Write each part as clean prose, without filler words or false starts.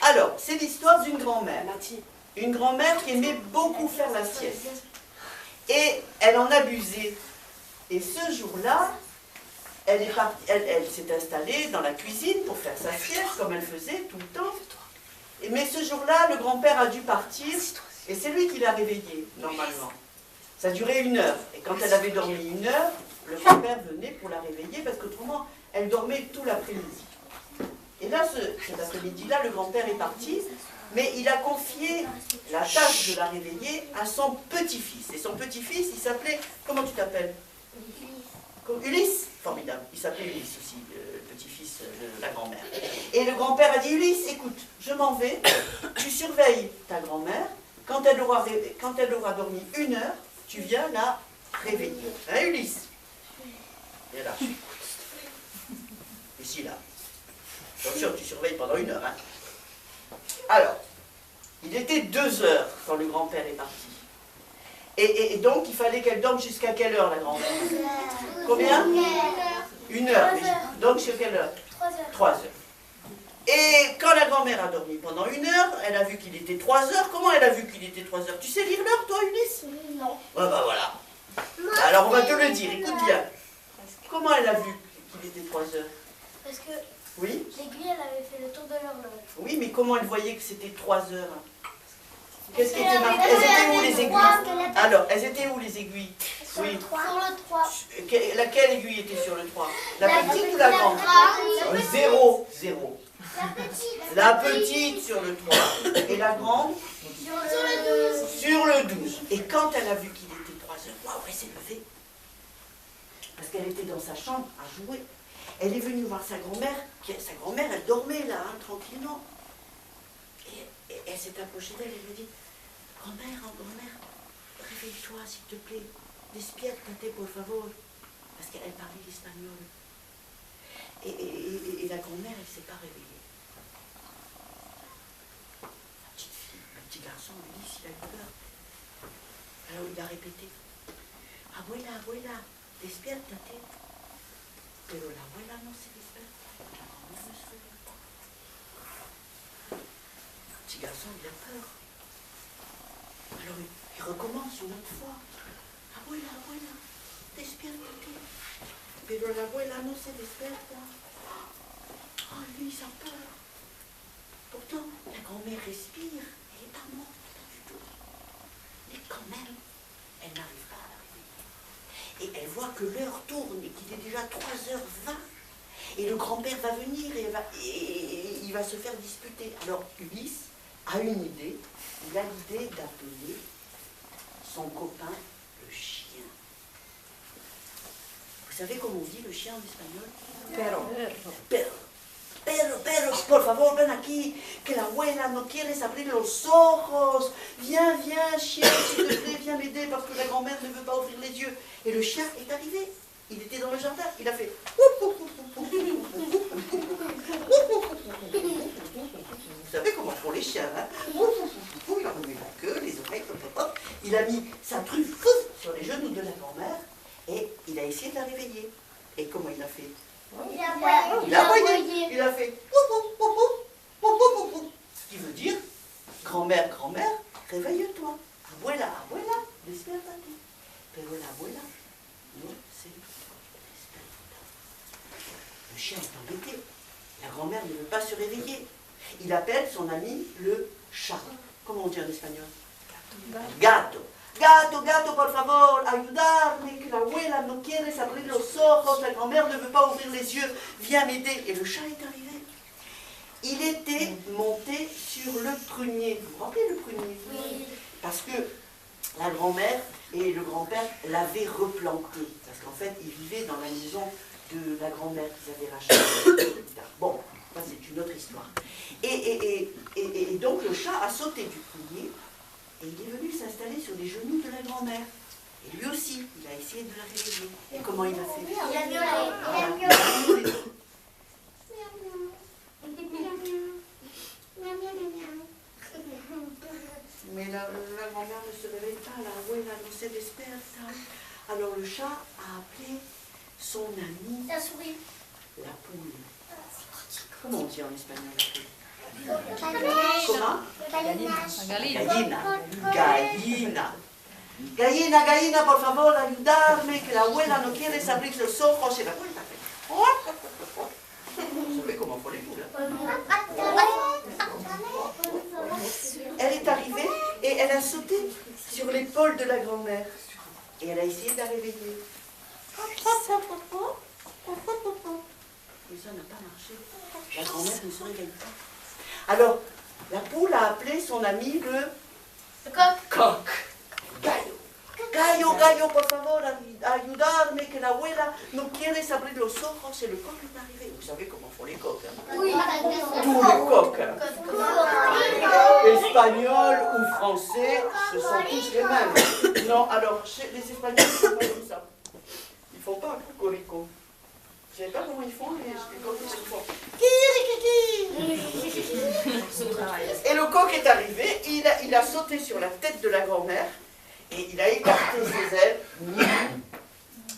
Alors, c'est l'histoire d'une grand-mère. Une grand-mère qui aimait beaucoup faire la sieste. Et elle en abusait. Et ce jour-là, elle s'est installée dans la cuisine pour faire sa sieste, comme elle faisait tout le temps. Mais ce jour-là, le grand-père a dû partir, et c'est lui qui l'a réveillée, normalement. Ça durait 1 heure. Et quand elle avait dormi 1 heure, le grand-père venait pour la réveiller, parce qu'autrement, elle dormait tout l'après-midi. Et là, cet après-midi-là, le grand-père est parti, mais il a confié la tâche de la réveiller à son petit-fils. Et son petit-fils, il s'appelait... Comment tu t'appelles? Ulysse. Formidable. Il s'appelait Ulysse aussi, le petit-fils de la grand-mère. Et le grand-père a dit, Ulysse, écoute, je m'en vais, tu surveilles ta grand-mère, quand elle aura dormi 1 heure, tu viens la réveiller. Hein, Ulysse? Et là. Ici, là. Attention, tu surveilles pendant 1 heure. Hein. Alors, il était 2 heures quand le grand-père est parti. Et donc, il fallait qu'elle dorme jusqu'à quelle heure, la grand-mère? Combien? 1 heure. Donc, jusqu'à quelle heure? 3 heures. Et quand la grand-mère a dormi pendant 1 heure, elle a vu qu'il était 3 heures. Comment elle a vu qu'il était 3 heures? Tu sais lire l'heure, toi, Ulysse? Non. Ah bah voilà. Alors, on va te le dire. Écoute bien. Comment elle a vu qu'il était 3 heures? Parce que Oui? l'aiguille, elle avait fait le tour de l'horloge. Oui, mais comment elle voyait que c'était 3 heures? Qu'est-ce qui était marqué? Elles étaient où, les aiguilles? Alors, elles étaient où, les aiguilles? Sur le 3. Sur le 3. Laquelle aiguille était sur le 3? La petite ou la grande? 0, 0. La petite sur le 3. Et la grande? Sur le 12. Sur le 12. Et quand elle a vu qu'il était 3 heures, waouh, elle s'est levée. Parce qu'elle était dans sa chambre à jouer. Elle est venue voir sa grand-mère. Sa grand-mère, elle dormait là, hein, tranquillement. Et elle s'est approchée d'elle et lui a dit, grand-mère, réveille-toi, s'il te plaît. Despiértate, por favor. Parce qu'elle parlait l'espagnol. Et la grand-mère, elle ne s'est pas réveillée. La petite fille, le petit garçon, lui dit, s'il a eu peur. Alors il a répété, abuela, abuela, despiértate. Pero la abuela no se desperta. La grand-mère ne se réveille pas. Le petit garçon, il a peur. Alors il recommence une autre fois. Abuela, abuela, despiértate. Pero la abuela no se desperta. Oh, lui, il a peur. Pourtant, la grand-mère respire. Elle n'est pas morte, pas du tout. Mais quand même, elle n'arrive pas à la réveiller. Et elle voit que l'heure tourne et qu'il est déjà 3h20. Et le grand-père va venir et il va se faire disputer. Alors, Ulysse a une idée. Il a l'idée d'appeler son copain le chien. Vous savez comment on dit le chien en espagnol? Perro. Perro, por favor, ven aquí, que la abuela no quiere abrir los ojos. Viens, chien, s'il te plaît, viens m'aider parce que la grand-mère ne veut pas ouvrir les yeux. Et le chien est arrivé. Il était dans le jardin. Il a fait... Vous savez comment font les chiens, hein? Il a remué la queue, les oreilles, il a mis sa truffe sur les genoux de la grand-mère et il a essayé de la réveiller. Et comment il a fait? Il a aboyé. Il a fait... Ce qui veut dire, grand-mère, réveille-toi. Abuela, abuela, despiértate. Pero la abuela, no se desperta. Le chien est embêté. La grand-mère ne veut pas se réveiller. Il appelle son ami le chat. Comment on dit en espagnol? Gato. Gato, gato, por favor, ayudarme, que la abuela no quiere abrir los ojos, la grand-mère ne veut pas ouvrir les yeux, viens m'aider. Et le chat est arrivé. Il était monté sur le prunier. Vous vous rappelez le prunier? Oui. Parce que la grand-mère et le grand-père l'avaient replanté. Parce qu'en fait, ils vivaient dans la maison de la grand-mère qu'ils avaient rachetée. Bon, ça c'est une autre histoire. Et donc le chat a sauté du prunier et il est venu s'installer sur les genoux de la grand-mère. Et lui aussi, il a essayé de la réveiller. Et comment il a fait? Il a miaulé. Mais la grand-mère ne se réveille pas, la abuela no se desperta. Alors le chat a appelé son ami La souris. la poule. Comment on dit en espagnol la poule? Comment? Gallina. Gallina. Gallina. Gallina, gallina, por favor, ayudarme, que la abuela no quiere abrir los ojos. Et la abuela fait. Vous savez comment font les poules, hein? Elle est arrivée et elle a sauté sur l'épaule de la grand-mère. Et elle a essayé de la réveiller. Mais ça n'a pas marché. La grand-mère ne se réveille pas. Alors, la poule a appelé son ami le coq. Gallo. Gallo, gallo, por favor, ayudarme, que la abuela no quiere abrir los ojos. Et le coq est arrivé. Vous savez comment font les coqs, hein? Oui. Tous les coqs, hein. Espagnols ou français, ce sont tous les mêmes. Non, alors, les Espagnols, ils ne font pas comme ça. Ils ne font pas un cocorico. Je ne sais pas comment ils font, mais les coqs, ils font. Et le coq est arrivé, il a sauté sur la tête de la grand-mère et il a écarté ses ailes.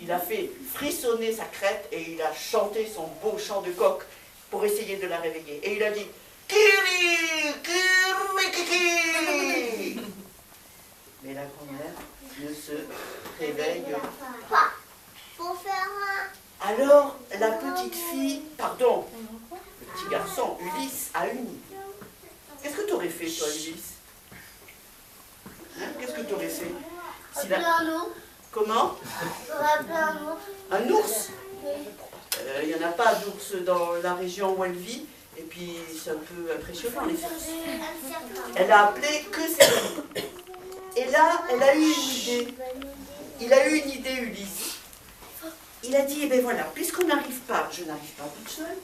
Il a fait frissonner sa crête et il a chanté son beau chant de coq pour essayer de la réveiller. Et il a dit Kiri, kiri, kiki. Mais la grand-mère ne se réveille pas. Pour faire Alors la petite fille, pardon, le petit garçon, Ulysse, a une idée. Qu'est-ce que tu aurais fait, toi, Ulysse? Hein? Qu'est-ce que tu aurais fait? Si la... Comment? Un ours? Il n'y en a pas d'ours dans la région où elle vit, et puis c'est un peu impressionnant, les ours. Elle a appelé que ses... Et là, elle a eu une idée. Il a eu une idée, Ulysse. Il a dit, eh bien voilà, puisqu'on n'arrive pas, je n'arrive pas toute seule,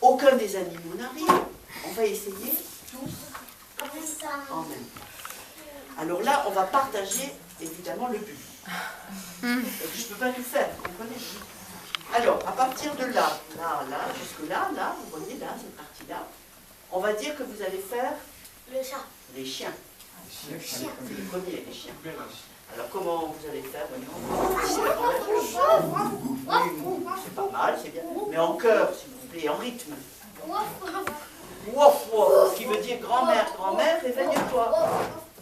aucun des animaux n'arrive, on va essayer tous en même temps. Alors là, on va partager, évidemment, le but. Je ne peux pas tout faire, vous comprenez? Alors, à partir de là, jusque là, vous voyez, là, cette partie-là, on va dire que vous allez faire le chat. les chiens. C'est le premier, les chiens. Alors comment vous allez faire? C'est pas mal, c'est bien. Mais en chœur, s'il vous plaît, en rythme. Wof wof, ce qui veut dire grand-mère, grand-mère, réveille-toi.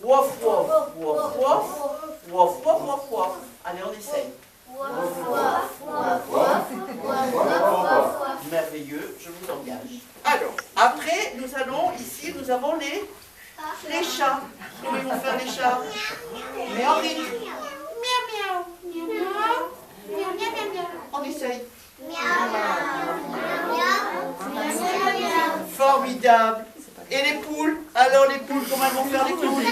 Wof wof, wof wof, wof wof, wof wof. Allez, on essaye. Merveilleux, je vous engage. Alors, après, nous avons les chats. Comment ils vont faire les chats? Mais en rythme. Miaou, miaou, miaou, miaou, miaou, miaou, miaou. On essaye. Formidable. Et les poules? Alors les poules, comment elles vont faire les poules?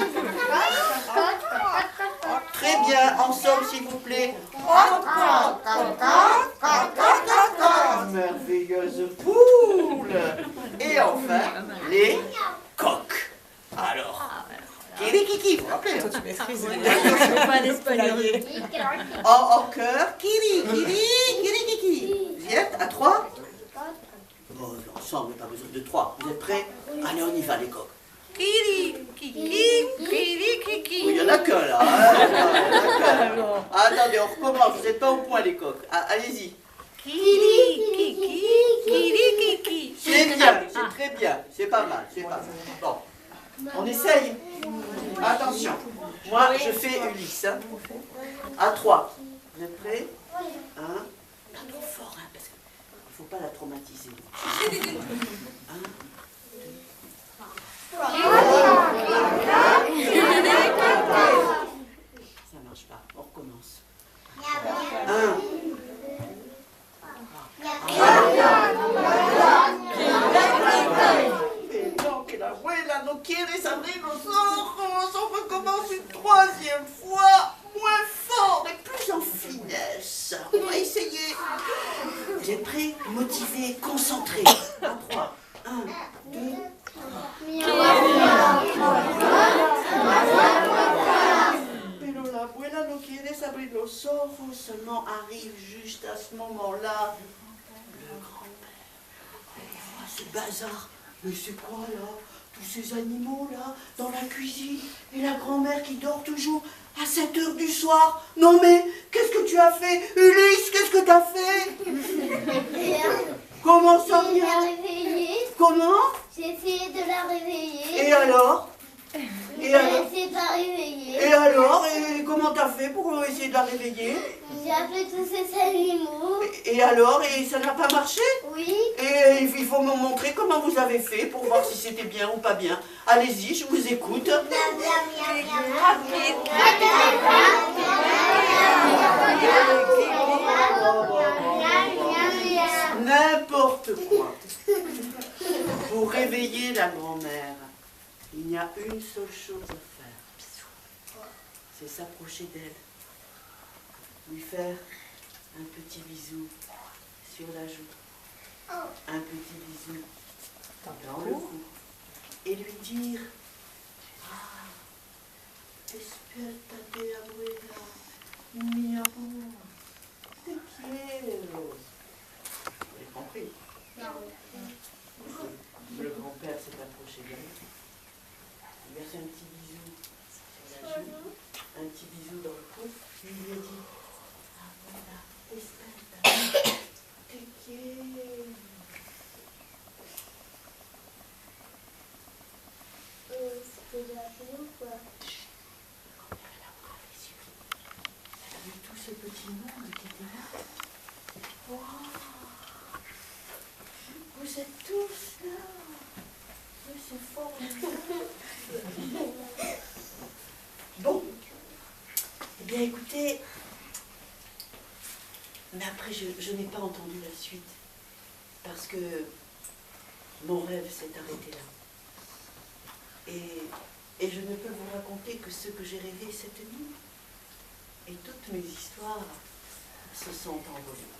Très bien, ensemble s'il vous plaît. Merveilleuse poule. Et enfin, les coqs. Alors, Kiri Kiki, vous vous rappelez? Toi, tu maîtrises. Pas l'espagnol. En chœur, Kiri, Kiri, Kiri Kiki. Vous y êtes à 3? Bon, ensemble, pas besoin de 3. Vous êtes prêts? Allez, on y va, les coqs. Kiri, Kiki, Kiri Kiki. Il n'y en a qu'un là. Hein. Attendez, on recommence. Vous n'êtes pas au point, les coqs. Allez-y. Kiri, Kiki, Kiri, Kiki. C'est bien, c'est très bien. C'est pas mal, c'est pas mal. Bon. On essaye. Attention. Moi, je fais Ulysse. Hein. À 3. Vous êtes prêts? 1. Pas trop fort, hein, parce qu'il ne faut pas la traumatiser. 1, 2, 3. Ça marche pas. On recommence. 1. Que la abuela no quiere abrir los ojos. On recommence une 3e fois, moins fort et plus en finesse. On va essayer. Vous êtes prêts? Motivés, concentrés. À 3. 1, 2, 3. Pero la abuela no quiere abrir los ojos. Seulement arrive juste à ce moment-là le grand-père. Il voit ce bazar. Mais c'est quoi là? Tous ces animaux là, dans la cuisine, et la grand-mère qui dort toujours à 7 heures du soir. Non mais, qu'est-ce que tu as fait? Ulysse, qu'est-ce que tu as fait? Comment ça vient? Comment? J'ai essayé de la réveiller. Et alors? Mais Et alors? elle s'est pas réveillée. Et alors? Et comment t'as fait pour essayer de la réveiller? J'ai appelé tous ces animaux. Et alors? Et ça n'a pas marché? Oui. Et il faut me montrer comment vous avez fait pour voir si c'était bien ou pas bien. Allez-y, je vous écoute. N'importe quoi. Pour réveiller la grand-mère, il n'y a une seule chose à faire. C'est s'approcher d'elle. Lui faire un petit bisou sur la joue. Un petit bisou dans le cou. Et lui dire: ah, despierta abuela, mi amor, te quiero. Vous avez compris? Le grand-père s'est approché d'elle. Il lui a fait un petit bisou sur la joue, un petit bisou dans le cou. Il lui a dit: abuela, despierta, te quiero. C'était la vie ou quoi? Elle a ouvert les yeux. Elle a vu tout ce petit monde qui était là. Wow. Vous êtes tous là. Oui, c'est formidable. Bon. Eh bien, écoutez. Mais après, je n'ai pas entendu la suite. Parce que mon rêve s'est arrêté là. Et je ne peux vous raconter que ce que j'ai rêvé cette nuit. Et toutes mes histoires se sont envolées.